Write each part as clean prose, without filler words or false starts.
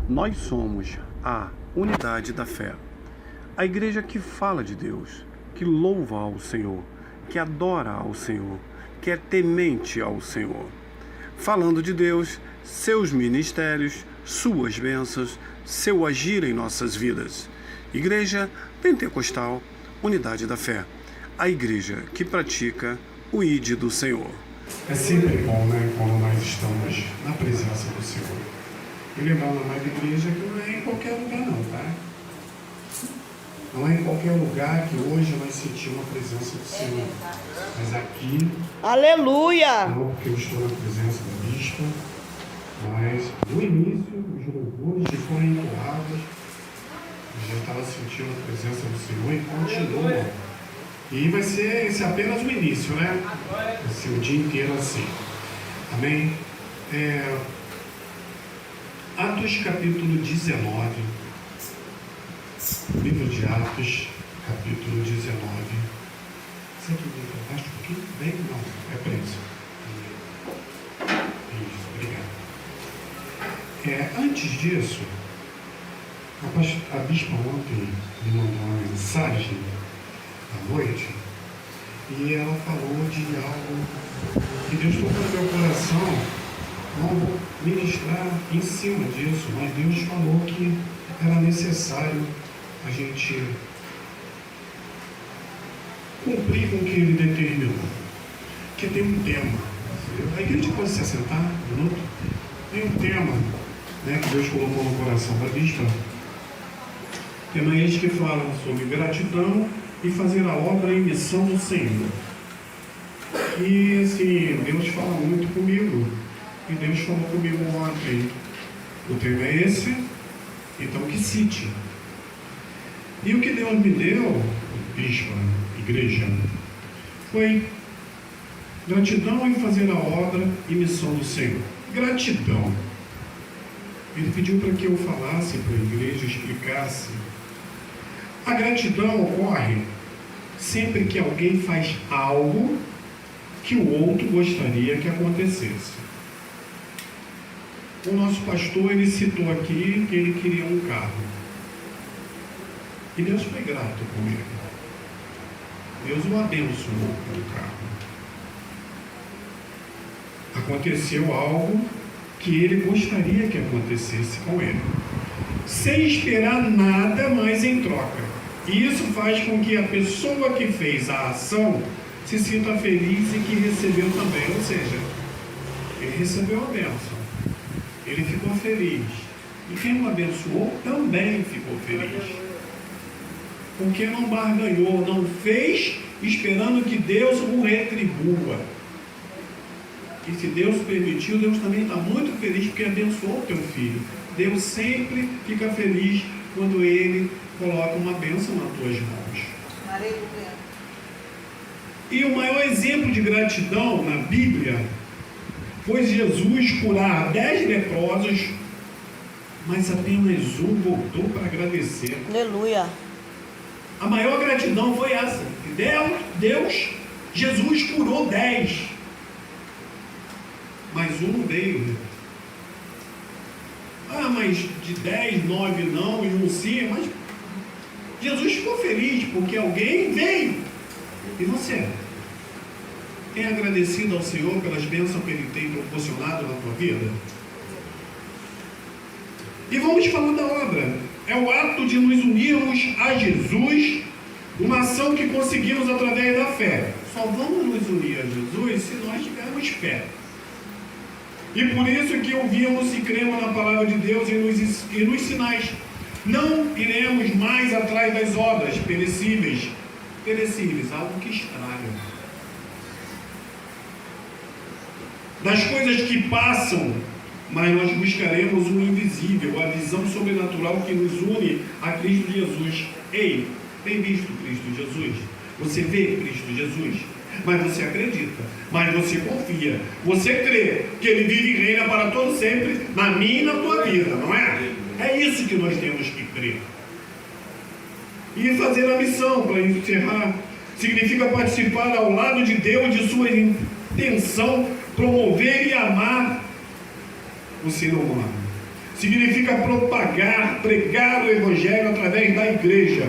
Nós somos a unidade da fé. A igreja que fala de Deus, que louva ao Senhor, que adora ao Senhor, que é temente ao Senhor. Falando de Deus, seus ministérios, suas bênçãos, seu agir em nossas vidas. Igreja Pentecostal, Unidade da Fé. A igreja que pratica o ID do Senhor. É sempre bom, quando nós estamos na presença do Senhor. E lembrando a mais igreja que não é em qualquer lugar não, tá? Não é em qualquer lugar que hoje nós sentimos a presença do Senhor. Mas aqui... Aleluia! Não porque eu estou na presença da bispa, mas no início, os louvores que foram entoados, eu já estava sentindo a presença do Senhor e continua. E vai ser esse apenas o início, Vai ser o dia inteiro assim. Amém? Atos capítulo 19. Livro de Atos, capítulo 19. Você aqui dentro, acho que bem? Não, é preso. Isso, obrigado. Antes disso, a bispa ontem me mandou uma mensagem à noite e ela falou de algo que Deus tocou no meu coração. Não vou ministrar em cima disso, mas Deus falou que era necessário a gente cumprir com o que Ele determinou. Que tem um tema. A igreja pode se assentar um minuto? Tem um tema que Deus colocou no coração da bispa. Tema este que fala sobre gratidão e fazer a obra em missão do Senhor. E assim, Deus fala muito comigo. E Deus falou comigo ontem. O tema é esse, então que cite. E o que Deus me deu, bispa, igreja, foi gratidão em fazer a obra e missão do Senhor. Gratidão. Ele pediu para que eu falasse para a igreja, explicasse. A gratidão ocorre sempre que alguém faz algo que o outro gostaria que acontecesse. O nosso pastor, ele citou aqui que ele queria um carro. E Deus foi grato com ele. Deus o abençoou com o carro. Aconteceu algo que ele gostaria que acontecesse com ele, sem esperar nada mais em troca. E isso faz com que a pessoa que fez a ação se sinta feliz e que recebeu também. Ou seja, ele recebeu a bênção. Ele ficou feliz. E quem o abençoou também ficou feliz. Porque não barganhou, não fez esperando que Deus o retribua. E se Deus permitiu, Deus também está muito feliz porque abençoou o teu filho. Deus sempre fica feliz quando Ele coloca uma bênção nas tuas mãos. E o maior exemplo de gratidão na Bíblia foi Jesus curar 10 leprosos, mas apenas um voltou para agradecer. Aleluia. A maior gratidão foi essa. Jesus curou 10. Mas um veio. Mas de 10, 9 não e um sim. Mas Jesus ficou feliz porque alguém veio. E você? Tem agradecido ao Senhor pelas bênçãos que Ele tem proporcionado na tua vida? E vamos falar da obra. É o ato de nos unirmos a Jesus, uma ação que conseguimos através da fé. Só vamos nos unir a Jesus se nós tivermos fé. E por isso que ouvimos e cremos na palavra de Deus e nos sinais. Não iremos mais atrás das obras perecíveis, algo que estraga. Das coisas que passam, mas nós buscaremos o invisível, a visão sobrenatural que nos une a Cristo Jesus. Ei, tem visto Cristo Jesus? Você vê Cristo Jesus? Mas você acredita, mas você confia, você crê que Ele vive e reina para todo sempre na minha e na tua vida, não é? É isso que nós temos que crer. E fazer a missão, para encerrar, significa participar ao lado de Deus de sua intenção, promover e amar o ser humano. Significa propagar, pregar o Evangelho através da igreja.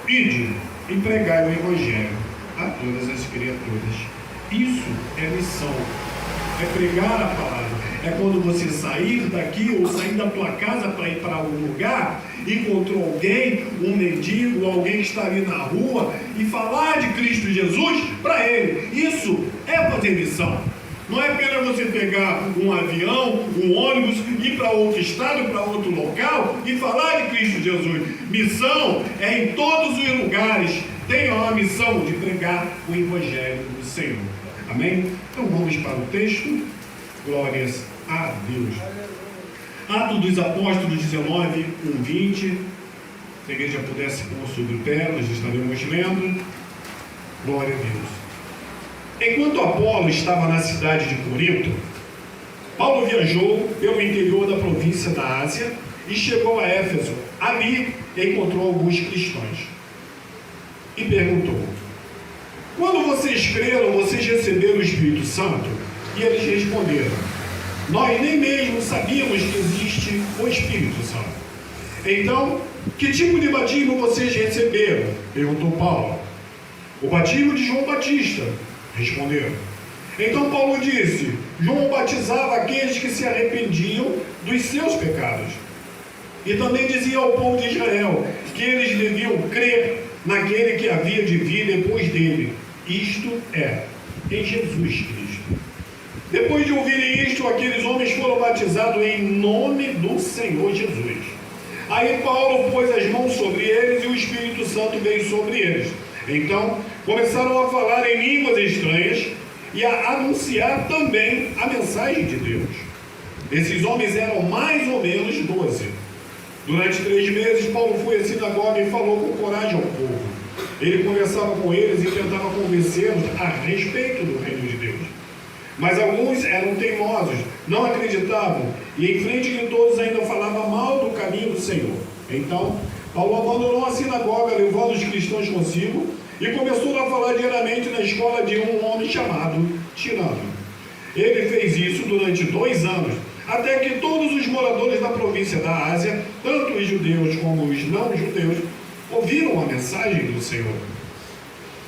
Ide e pregai o Evangelho a todas as criaturas. Isso é missão. É pregar a palavra. É quando você sair daqui ou sair da tua casa para ir para algum lugar, encontrou alguém, um mendigo, alguém que está ali na rua, e falar de Cristo Jesus para ele. Isso é fazer missão. Não é apenas você pegar um avião, um ônibus, ir para outro estado, para outro local e falar de Cristo Jesus. Missão é em todos os lugares. Tem a missão de pregar o Evangelho do Senhor. Amém? Então vamos para o texto. Glórias a Deus. Atos dos Apóstolos 19, 1-20. Se a igreja pudesse pôr sobre o pé, nós estaremos lendo. Glória a Deus. Enquanto Apolo estava na cidade de Corinto, Paulo viajou pelo interior da província da Ásia e chegou a Éfeso. Ali encontrou alguns cristãos e perguntou: quando vocês creram, vocês receberam o Espírito Santo? E eles responderam: nós nem mesmo sabíamos que existe o Espírito Santo. Então, que tipo de batismo vocês receberam? Perguntou Paulo. O batismo de João Batista, responderam. Então Paulo disse: João batizava aqueles que se arrependiam dos seus pecados. E também dizia ao povo de Israel que eles deviam crer naquele que havia de vir depois dele, isto é, em Jesus Cristo. Depois de ouvirem isto, aqueles homens foram batizados em nome do Senhor Jesus. Aí Paulo pôs as mãos sobre eles e o Espírito Santo veio sobre eles. Então começaram a falar em línguas estranhas e a anunciar também a mensagem de Deus. Esses homens eram mais ou menos 12. Durante 3 meses, Paulo foi à sinagoga e falou com coragem ao povo. Ele conversava com eles e tentava convencê-los a respeito do reino de Deus. Mas alguns eram teimosos, não acreditavam, e em frente de todos ainda falava mal do caminho do Senhor. Então, Paulo abandonou a sinagoga, levando os cristãos consigo, e começou a falar diariamente na escola de um homem chamado Tirano. Ele fez isso durante 2 anos, até que todos os moradores da província da Ásia, tanto os judeus como os não-judeus, ouviram a mensagem do Senhor.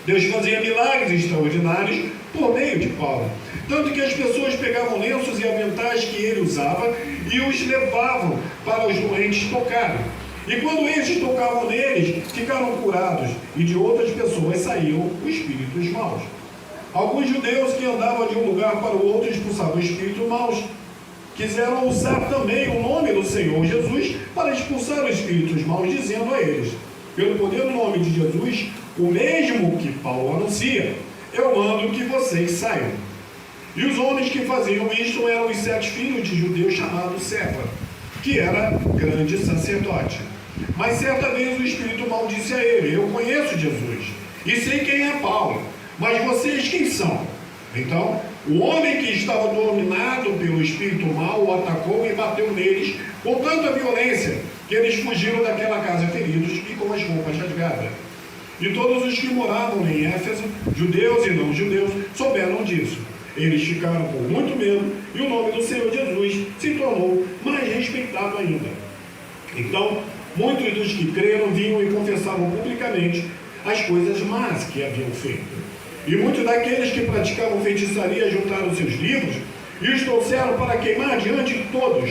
Deus fazia milagres extraordinários por meio de Paulo, tanto que as pessoas pegavam lenços e aventais que ele usava e os levavam para os doentes tocarem. E quando estes tocavam neles, ficaram curados, e de outras pessoas saíam os espíritos maus. Alguns judeus que andavam de um lugar para o outro expulsavam espíritos maus. Quiseram usar também o nome do Senhor Jesus para expulsar os espíritos maus, dizendo a eles: pelo poder do nome de Jesus, o mesmo que Paulo anuncia, eu mando que vocês saiam. E os homens que faziam isto eram os 7 filhos de judeus chamados Cefa, que era grande sacerdote. Mas certa vez o espírito mau disse a ele: eu conheço Jesus e sei quem é Paulo, mas vocês quem são? Então o homem que estava dominado pelo espírito mau o atacou e bateu neles com tanta violência que eles fugiram daquela casa feridos e com as roupas rasgadas. E todos os que moravam em Éfeso, judeus e não judeus, souberam disso. Eles ficaram com muito medo e o nome do Senhor Jesus se tornou mais respeitado ainda. Então muitos dos que creram vinham e confessavam publicamente as coisas más que haviam feito. E muitos daqueles que praticavam feitiçaria juntaram seus livros e os trouxeram para queimar diante de todos.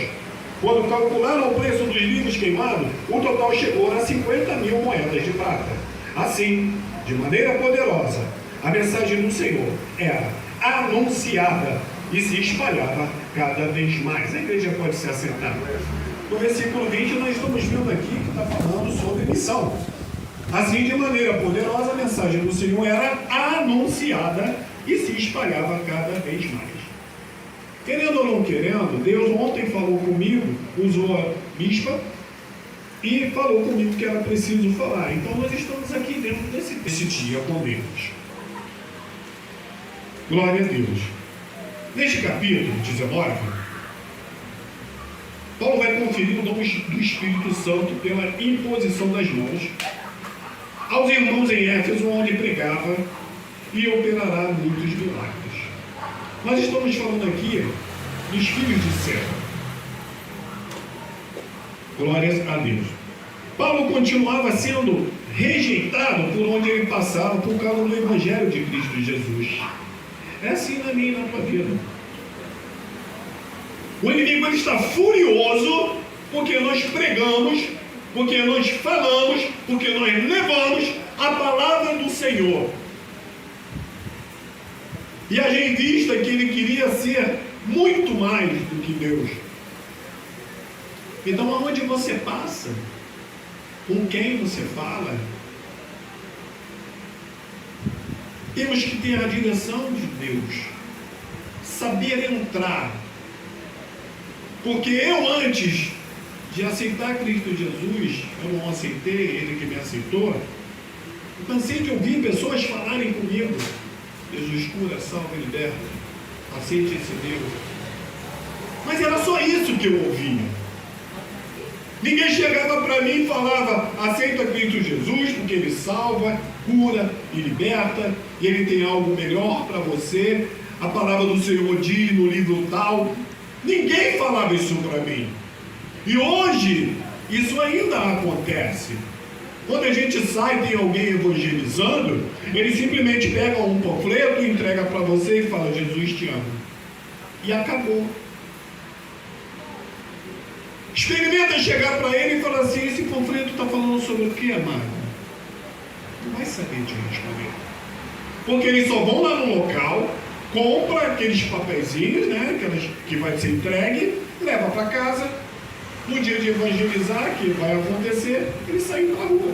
Quando calcularam o preço dos livros queimados, o total chegou a 50.000 moedas de prata. Assim, de maneira poderosa, a mensagem do Senhor era anunciada e se espalhava cada vez mais. A igreja pode se assentar. No versículo 20, nós estamos vendo aqui que está falando sobre missão. Assim, de maneira poderosa, a mensagem do Senhor era anunciada e se espalhava cada vez mais. Querendo ou não querendo, Deus ontem falou comigo, usou a bispa e falou comigo que era preciso falar. Então nós estamos aqui dentro desse dia com Deus. Glória a Deus. Neste capítulo 19, Paulo vai conferir o dom do Espírito Santo pela imposição das mãos aos irmãos em Éfeso, onde pregava, e operará muitos milagres. Nós estamos falando aqui dos filhos de Cefa. Glórias a Deus. Paulo continuava sendo rejeitado por onde ele passava por causa do Evangelho de Cristo Jesus. É assim na minha e na tua vida. O inimigo ele está furioso porque nós pregamos, porque nós falamos, porque nós levamos a palavra do Senhor. E a gente vista que ele queria ser muito mais do que Deus. Então, aonde você passa, com quem você fala, temos que ter a direção de Deus, saber entrar. Porque eu, antes de aceitar Cristo Jesus, eu não aceitei, Ele que me aceitou, eu cansei de ouvir pessoas falarem comigo: Jesus cura, salva e liberta, aceite esse Deus. Mas era só isso que eu ouvia. Ninguém chegava para mim e falava: aceita Cristo Jesus, porque Ele salva, cura e liberta, e Ele tem algo melhor para você. A palavra do Senhor diz no livro tal. Ninguém falava isso para mim. E hoje, isso ainda acontece. Quando a gente sai e tem alguém evangelizando, ele simplesmente pega um panfleto, entrega para você e fala: Jesus te ama. E acabou. Experimenta chegar para ele e falar assim: esse panfleto está falando sobre o que, amado? Não vai saber te responder. Porque eles só vão lá no local, compra aqueles papeizinhos, né, aquelas que vai ser entregue, leva para casa. No dia de evangelizar, que vai acontecer, ele saiu para a rua.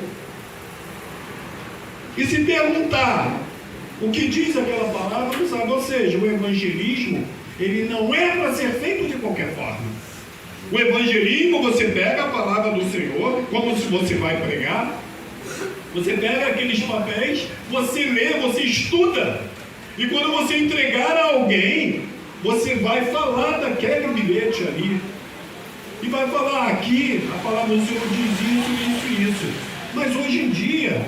E se perguntar o que diz aquela palavra, não sabe. Ou seja, o evangelismo, ele não é para ser feito de qualquer forma. O evangelismo, você pega a palavra do Senhor, como se você vai pregar, você pega aqueles papéis, você lê, você estuda, e quando você entregar a alguém, você vai falar daquele bilhete ali, e vai falar: aqui, a palavra do Senhor diz isso, isso e isso. Mas hoje em dia,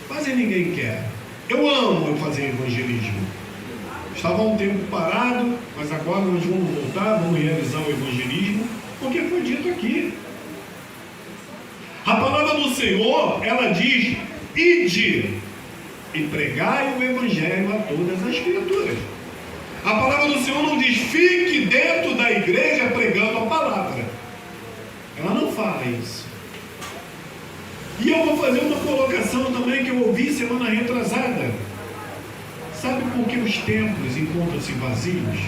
quase ninguém quer. Eu amo fazer evangelismo. Estava um tempo parado, mas agora nós vamos voltar, vamos realizar o evangelismo, porque foi dito aqui. A palavra do Senhor, ela diz: ide e pregai o evangelho a todas as criaturas. A palavra do Senhor não diz: fique dentro da igreja pregando a palavra. Ela não fala isso. E eu vou fazer uma colocação também que eu ouvi semana retrasada. Sabe por que os templos encontram-se vazios?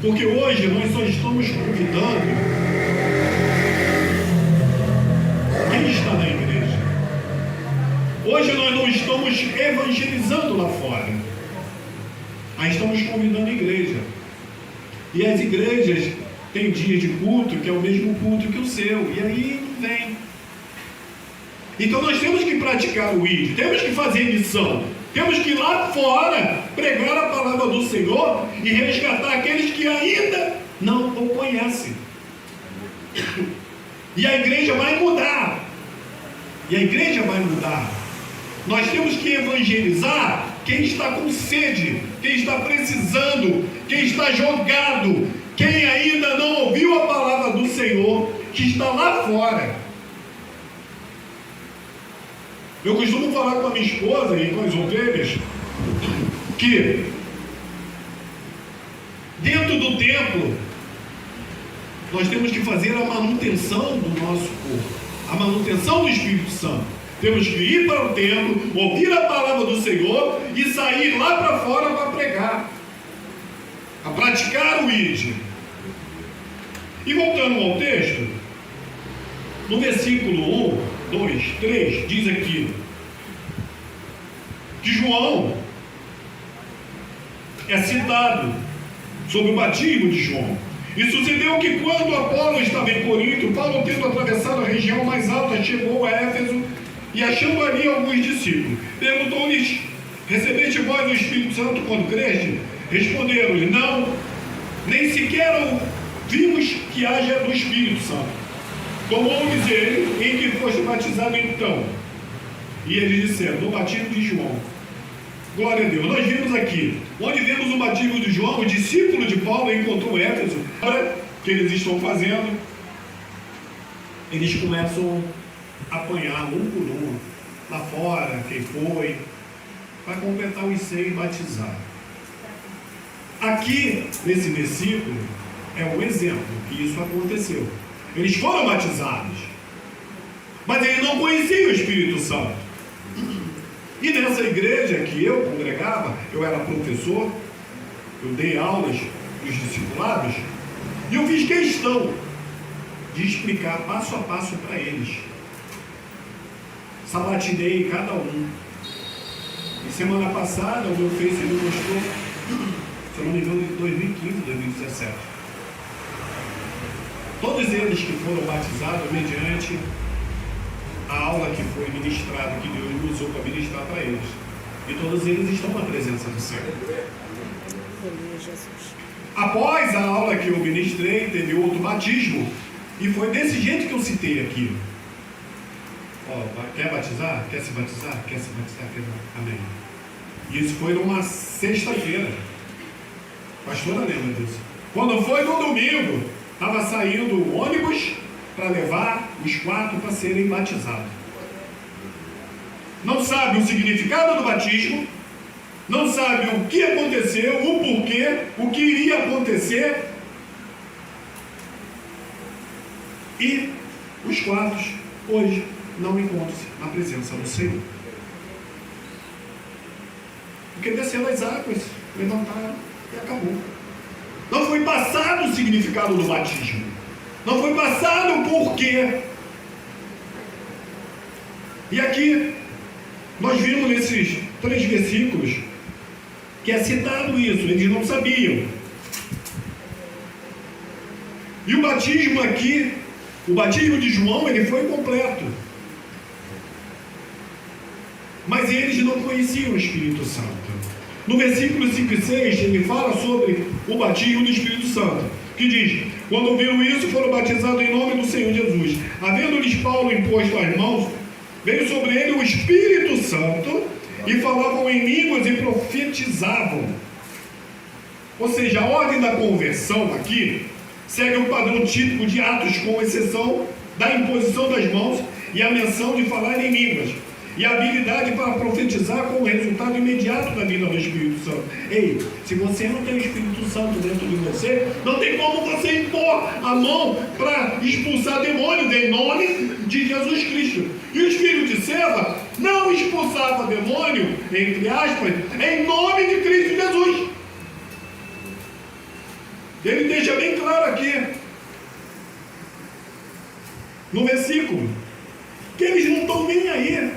Porque hoje nós só estamos convidando quem está na igreja. Hoje nós não estamos evangelizando lá fora. Nós estamos convidando a igreja. E as igrejas têm dia de culto que é o mesmo culto que o seu. E aí não vem. Então nós temos que praticar o ID, temos que fazer missão, temos que ir lá fora pregar a palavra do Senhor e resgatar aqueles que ainda não o conhecem. E a igreja vai mudar. E a igreja vai mudar. Nós temos que evangelizar quem está com sede, quem está precisando, quem está jogado, quem ainda não ouviu a palavra do Senhor, que está lá fora. Eu costumo falar com a minha esposa e com as ovelhas que dentro do templo nós temos que fazer a manutenção do nosso corpo, a manutenção do Espírito Santo. Temos que ir para o templo, ouvir a palavra do Senhor e sair lá para fora para pregar, a praticar o ID. E voltando ao texto, no versículo 1, 2, 3, diz aqui que João é citado sobre o batismo de João. E sucedeu que quando Apolo estava em Corinto, Paulo, tendo atravessado a região mais alta, chegou a Éfeso e achando ali alguns discípulos, perguntou-lhes: recebeste vós o Espírito Santo quando creste? Responderam-lhe: não, nem sequer vimos que haja do Espírito Santo. Tomou-lhes ele: em que foste batizado então? E eles disseram: no batismo de João. Glória a Deus. Nós vimos aqui, onde vemos o batismo de João, o discípulo de Paulo encontrou Éfeso, que eles estão fazendo, eles começam a apanhar um por um, lá fora, quem foi, para completar os 100 e batizar. Aqui, nesse versículo, é um exemplo que isso aconteceu. Eles foram batizados, mas eles não conheciam o Espírito Santo. E nessa igreja que eu congregava, eu era professor, eu dei aulas dos discipulados, e eu fiz questão de explicar passo a passo para eles. Sabatinei cada um. E semana passada, o meu Face me mostrou, se eu não me engano, de 2015, 2017. Todos eles que foram batizados mediante a aula que foi ministrada, que Deus me usou para ministrar para eles. E todos eles estão na presença do Senhor. Após a aula que eu ministrei, teve outro batismo, e foi desse jeito que eu citei aqui. Ó, quer batizar? Quer se batizar? Quer se batizar? Amém. E isso foi numa sexta-feira. A pastora lembra disso. Quando foi no domingo, estava saindo o ônibus para levar os 4 para serem batizados. Não sabe o significado do batismo, não sabe o que aconteceu, o porquê, o que iria acontecer. E os 4 hoje não encontram-se na presença do Senhor. Porque desceram as águas, levantaram e acabou. Não foi passado o significado do batismo. Não foi passado o porquê. E aqui, nós vimos nesses 3 versículos que é citado isso, eles não sabiam. E o batismo aqui, o batismo de João, ele foi completo. Mas eles não conheciam o Espírito Santo. No versículo 5 e 6, ele fala sobre o batismo do Espírito Santo, que diz: quando ouviram isso, foram batizados em nome do Senhor Jesus. Havendo-lhes Paulo imposto as mãos, veio sobre ele o Espírito Santo, e falavam em línguas e profetizavam. Ou seja, a ordem da conversão aqui segue o padrão típico de Atos, com exceção da imposição das mãos e a menção de falar em línguas, e a habilidade para profetizar como resultado imediato da vida do Espírito Santo. Ei, se você não tem o Espírito Santo dentro de você, não tem como você impor a mão para expulsar demônios em nome de Jesus Cristo. E os filhos de Seva não expulsavam demônio, entre aspas, em nome de Cristo Jesus. Ele deixa bem claro aqui, no versículo, que eles não estão nem aí.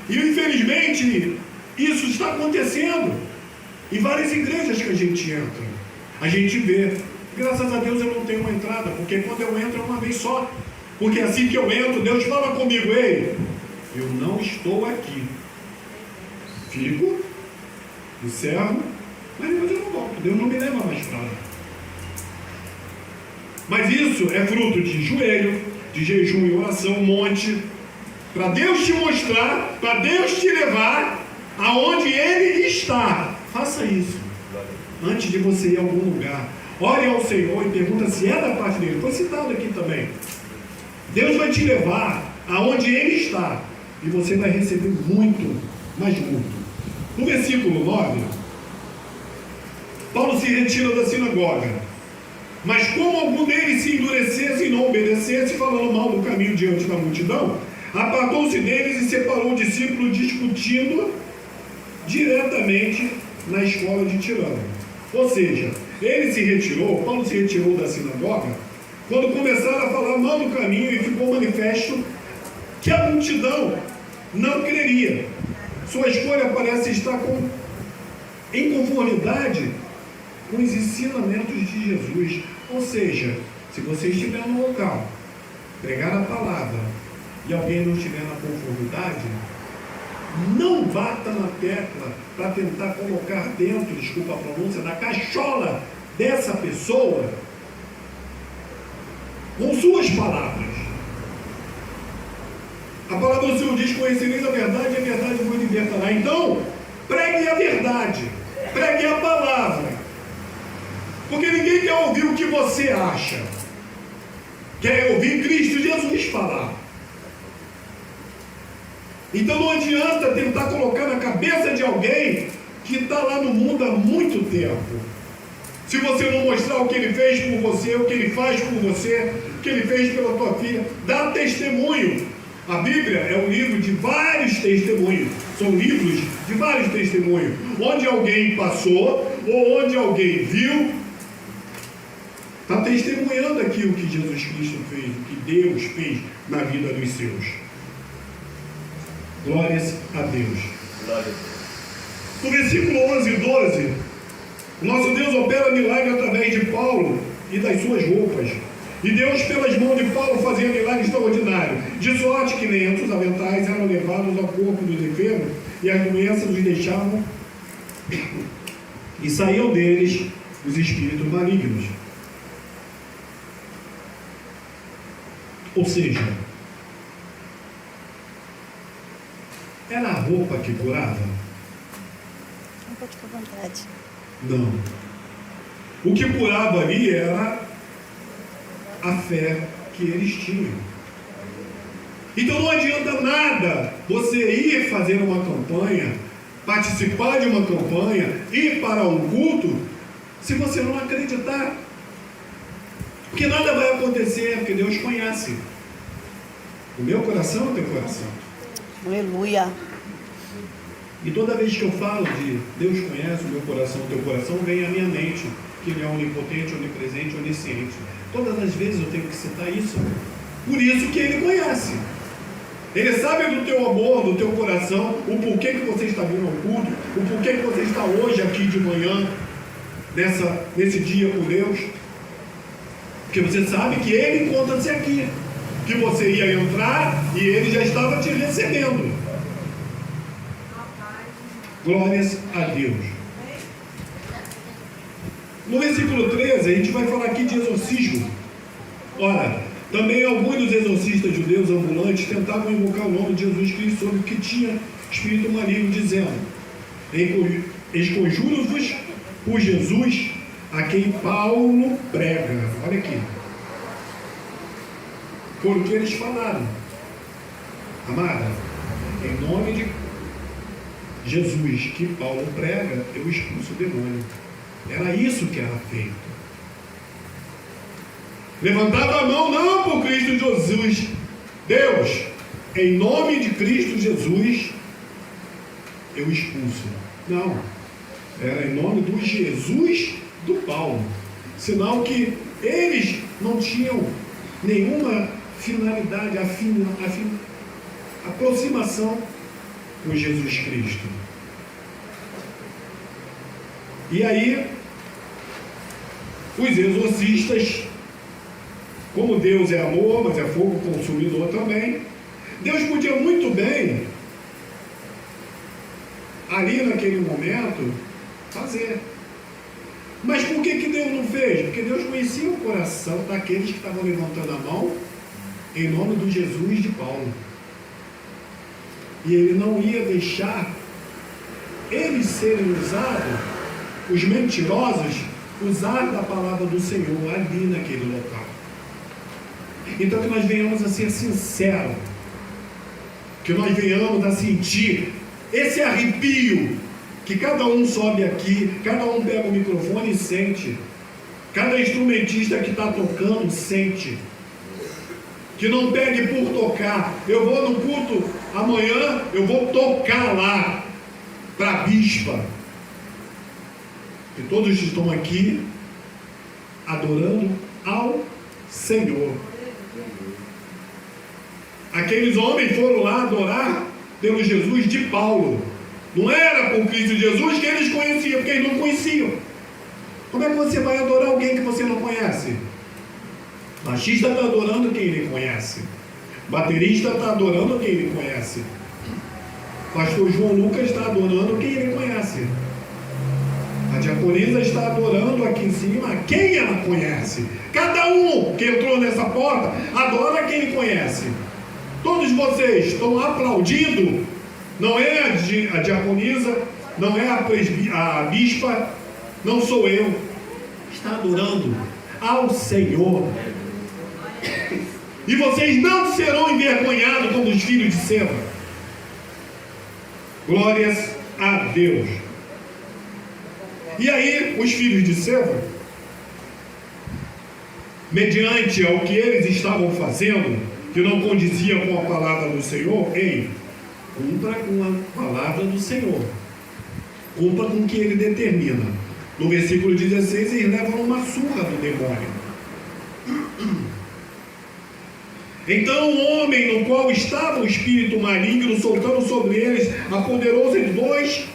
E infelizmente isso está acontecendo em várias igrejas que a gente entra. A gente vê, graças a Deus eu não tenho uma entrada, porque quando eu entro é uma vez só. Porque assim que eu entro, Deus fala comigo: ei, eu não estou aqui. Fico, encerro, mas depois eu não volto. Deus não me leva mais para lá. Mas isso é fruto de joelho, de jejum e oração, monte, para Deus te mostrar, para Deus te levar aonde Ele está. Faça isso antes de você ir a algum lugar. Ore ao Senhor e pergunta se é da parte dele. Foi citado aqui também. Deus vai te levar aonde Ele está, e você vai receber muito, mas muito. No versículo 9, Paulo se retira da sinagoga, mas como algum deles se endurecesse e não obedecesse, falando mal do caminho diante da multidão, apartou-se deles e separou o discípulo, discutindo diretamente na escola de Tirano. Ou seja, ele se retirou, Paulo se retirou da sinagoga, quando começaram a falar mal do caminho, e ficou manifesto que a multidão não creria. Sua escolha parece estar em conformidade com os ensinamentos de Jesus. Ou seja, se você estiver no local, pregar a palavra, e alguém não estiver na conformidade, não bata na tecla para tentar colocar dentro, desculpa a pronúncia, da cachola dessa pessoa com suas palavras. A palavra do Senhor diz: conhecereis a verdade, e a verdade vos libertará. Então, pregue a verdade, pregue a palavra, porque ninguém quer ouvir o que você acha. querem ouvir Cristo Jesus falar. Então não adianta tentar colocar na cabeça de alguém que está lá no mundo há muito tempo. Se você não mostrar o que ele fez por você, o que ele faz por você, o que ele fez pela tua filha, dá testemunho. A Bíblia é um livro de vários testemunhos. São livros de vários testemunhos. Onde alguém passou, ou onde alguém viu, está testemunhando aqui o que Jesus Cristo fez, o que Deus fez na vida dos seus. Glórias a Deus. No versículo 11 e 12, o nosso Deus opera milagre através de Paulo e das suas roupas. E Deus, pelas mãos de Paulo, fazia milagre extraordinário, de sorte que lenços, aventais eram levados ao corpo dos enfermos, e as doenças os deixavam, e saíam deles os espíritos malignos. Ou seja, era a roupa que curava? Não pode ficar à vontade. Não. O que curava ali era a fé que eles tinham. Então não adianta nada você ir fazer uma campanha, participar de uma campanha, ir para um culto, se você não acreditar. Porque nada vai acontecer, porque Deus conhece. O meu coração é o teu coração. Aleluia. E toda vez que eu falo de Deus conhece o meu coração, o teu coração, vem à minha mente que Ele é onipotente, onipresente, onisciente. Todas as vezes eu tenho que citar isso. Por isso que Ele conhece. Ele sabe do teu amor, do teu coração, o porquê que você está vindo ao culto, o porquê que você está hoje aqui de manhã, nesse dia com Deus. Porque você sabe que Ele encontra-se aqui. Que você ia entrar e Ele já estava te recebendo. Glórias a Deus. No versículo 13, a gente vai falar aqui de exorcismo. Ora, também alguns dos exorcistas judeus ambulantes tentavam invocar o nome de Jesus Cristo sobre o que tinha espírito maligno, dizendo: esconjuro-vos por Jesus, a quem Paulo prega. Olha aqui. Foi o que eles falaram. Amada, em nome de Jesus que Paulo prega, eu expulso o demônio. Era isso que era feito. Levantava a mão, não por Cristo Jesus. Deus, em nome de Cristo Jesus, eu expulso. Não. Era em nome do Jesus do Paulo. Sinal que eles não tinham nenhuma finalidade, aproximação com Jesus Cristo. E aí, os exorcistas, como Deus é amor, mas é fogo consumidor também, Deus podia muito bem, ali naquele momento, fazer. Mas por que Deus não fez? Porque Deus conhecia o coração daqueles que estavam levantando a mão em nome do Jesus de Paulo. E Ele não ia deixar eles serem usados, os mentirosos, usar da palavra do Senhor ali naquele local. Então que nós venhamos a ser sinceros, que nós venhamos a sentir esse arrepio, que cada um sobe aqui, cada um pega o microfone e sente, cada instrumentista que está tocando sente, que não pegue por tocar. Eu vou no culto amanhã, eu vou tocar lá para a bispa, e todos estão aqui adorando ao Senhor. Aqueles homens foram lá adorar pelo Jesus de Paulo. Não era por Cristo Jesus que eles conheciam, porque eles não conheciam. Como é que você vai adorar alguém que você não conhece? O baixista está adorando quem ele conhece. O baterista está adorando quem ele conhece. O pastor João Lucas está adorando quem ele conhece. A diaconisa está adorando aqui em cima quem ela conhece. Cada um que entrou nessa porta adora quem ele conhece. Todos vocês estão aplaudindo. Não é a diaconisa, não é a bispa, não sou eu. Está adorando ao Senhor. E vocês não serão envergonhados como os filhos de Seva. Glórias a Deus. E aí, os filhos de Seva, mediante ao que eles estavam fazendo, que não condizia com a palavra do Senhor, cumpra com a palavra do Senhor. Cumpra com o que ele determina. No versículo 16, eles levam uma surra do demônio. Então o homem no qual estava o espírito maligno, soltando sobre eles, apoderou-se de dois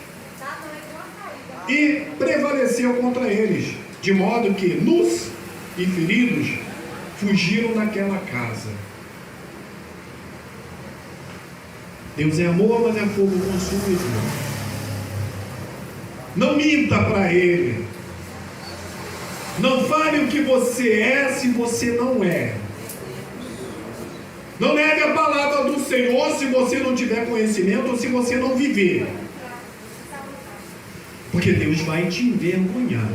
e prevaleceu contra eles, de modo que, nus e feridos, fugiram daquela casa. Deus é amor, mas é fogo consumidor. Não minta para Ele. Não fale o que você é se você não é. Não negue a palavra do Senhor se você não tiver conhecimento ou se você não viver. Porque Deus vai te envergonhar.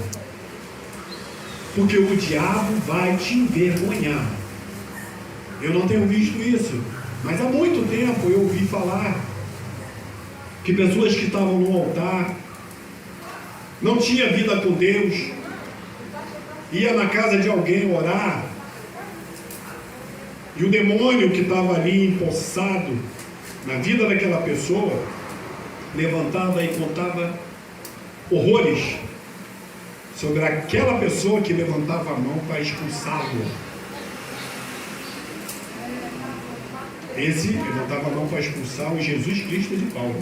Porque o diabo vai te envergonhar. Eu não tenho visto isso, mas há muito tempo eu ouvi falar que pessoas que estavam no altar, não tinha vida com Deus, ia na casa de alguém orar, e o demônio que estava ali empossado na vida daquela pessoa levantava e contava horrores sobre aquela pessoa que levantava a mão para expulsá-lo. Esse levantava a mão para expulsar o Jesus Cristo de Paulo.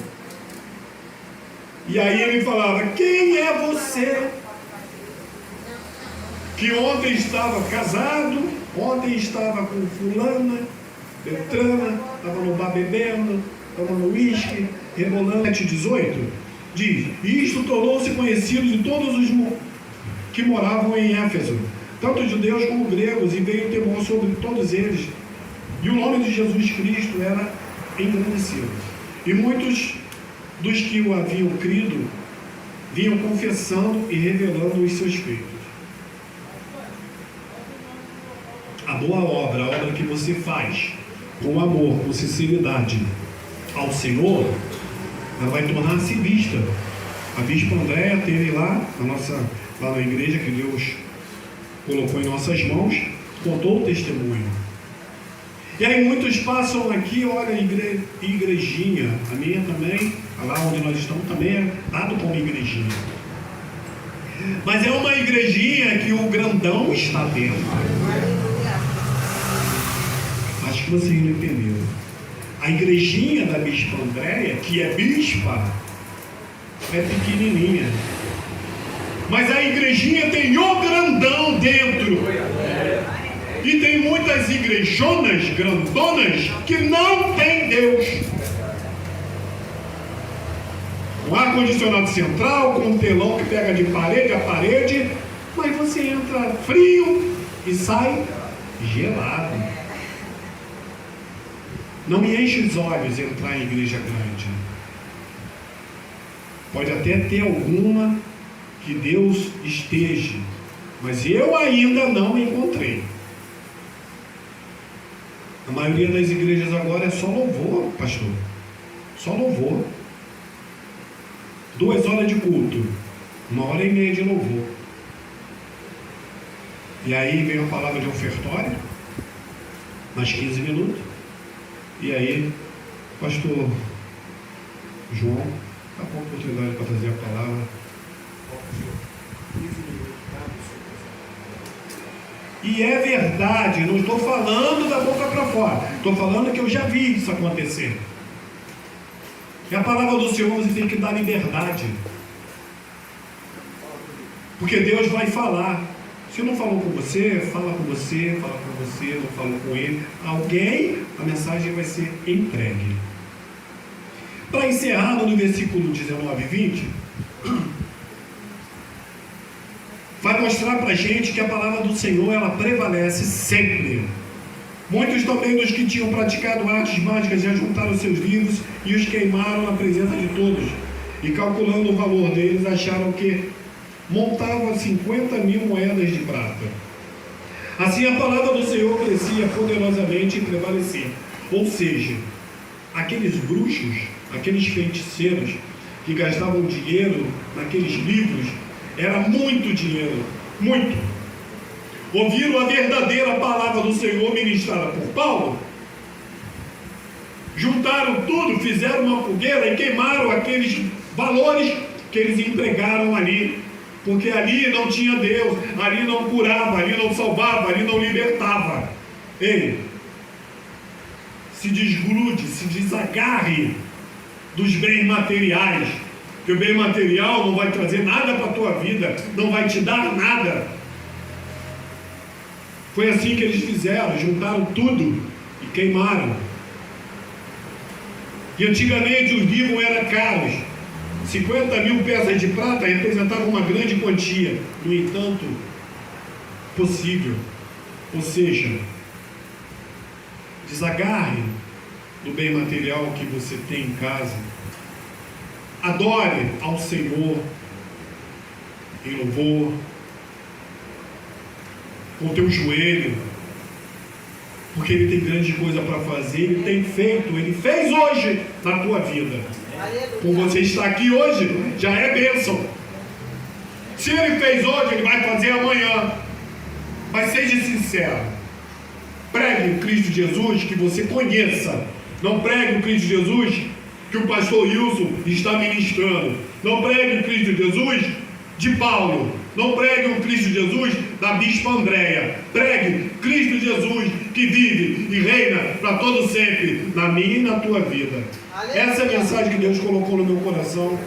E aí ele falava: quem é você que ontem estava casado, ontem estava com fulana, Beltrana, estava no bar bebendo, estava no uísque, rebolando? 18 diz: e isto tornou-se conhecido de todos os que moravam em Éfeso, tanto judeus como gregos, e veio temor sobre todos eles, e o nome de Jesus Cristo era engrandecido. E muitos dos que o haviam crido vinham confessando e revelando os seus feitos. A boa obra, a obra que você faz com amor, com sinceridade ao Senhor, ela vai tornar-se vista. A Bispa Andréia teve lá na igreja que Deus colocou em nossas mãos, contou o testemunho. E aí muitos passam aqui, olha, igrejinha, a minha também, lá onde nós estamos também é dado como igrejinha. Mas é uma igrejinha que o grandão está dentro. Acho que você não entendeu. A igrejinha da Bispa Andréia, que é bispa, é pequenininha. Mas a igrejinha tem o grandão dentro. E tem muitas igrejonas grandonas que não tem Deus. Um ar-condicionado central, com um telão que pega de parede a parede, mas você entra frio e sai gelado. Não me enche os olhos entrar em igreja grande. Pode até ter alguma que Deus esteja, mas eu ainda não encontrei. A maioria das igrejas agora é só louvor, pastor. Só louvor. 2 horas de culto, 1h30 de louvor. E aí vem a palavra de ofertório, mais 15 minutos. E aí, pastor João, está com a oportunidade para fazer a palavra. E é verdade, não estou falando da boca para fora, estou falando que eu já vi isso acontecer. E a palavra do Senhor você tem que dar liberdade, porque Deus vai falar. Se não falou com você, fala com você, fala com você, não falou com ele, alguém, a mensagem vai ser entregue. Para encerrar no versículo 19 e 20, vai mostrar para a gente que a palavra do Senhor, ela prevalece sempre. Muitos também dos que tinham praticado artes mágicas já juntaram seus livros e os queimaram na presença de todos. E calculando o valor deles, acharam que montava 50.000 moedas de prata. Assim a palavra do Senhor crescia poderosamente e prevalecia. Ou seja, aqueles bruxos, aqueles feiticeiros que gastavam dinheiro naqueles livros, era muito dinheiro, muito. Ouviram a verdadeira palavra do Senhor ministrada por Paulo, juntaram tudo, fizeram uma fogueira e queimaram aqueles valores que eles empregaram ali, porque ali não tinha Deus, ali não curava, ali não salvava, ali não libertava. Ei, se desgrude, se desagarre dos bens materiais, que o bem material não vai trazer nada para a tua vida, não vai te dar nada. Foi assim que eles fizeram, juntaram tudo e queimaram. E antigamente os livros eram caros, 50.000 peças de prata representavam uma grande quantia, no entanto, possível. Ou seja, desagarre do bem material que você tem em casa, adore ao Senhor em louvor, com o teu joelho, porque Ele tem grande coisa para fazer, Ele tem feito, Ele fez hoje na tua vida. Por você estar aqui hoje, já é bênção. Se Ele fez hoje, Ele vai fazer amanhã. Mas seja sincero, pregue o Cristo Jesus que você conheça. Não pregue o Cristo Jesus que o pastor Wilson está ministrando. Não pregue o Cristo Jesus de Paulo. Não pregue o Cristo Jesus da Bispa Andréia. Pregue Cristo Jesus que vive e reina para todo sempre, na minha e na tua vida. Essa é a mensagem que Deus colocou no meu coração.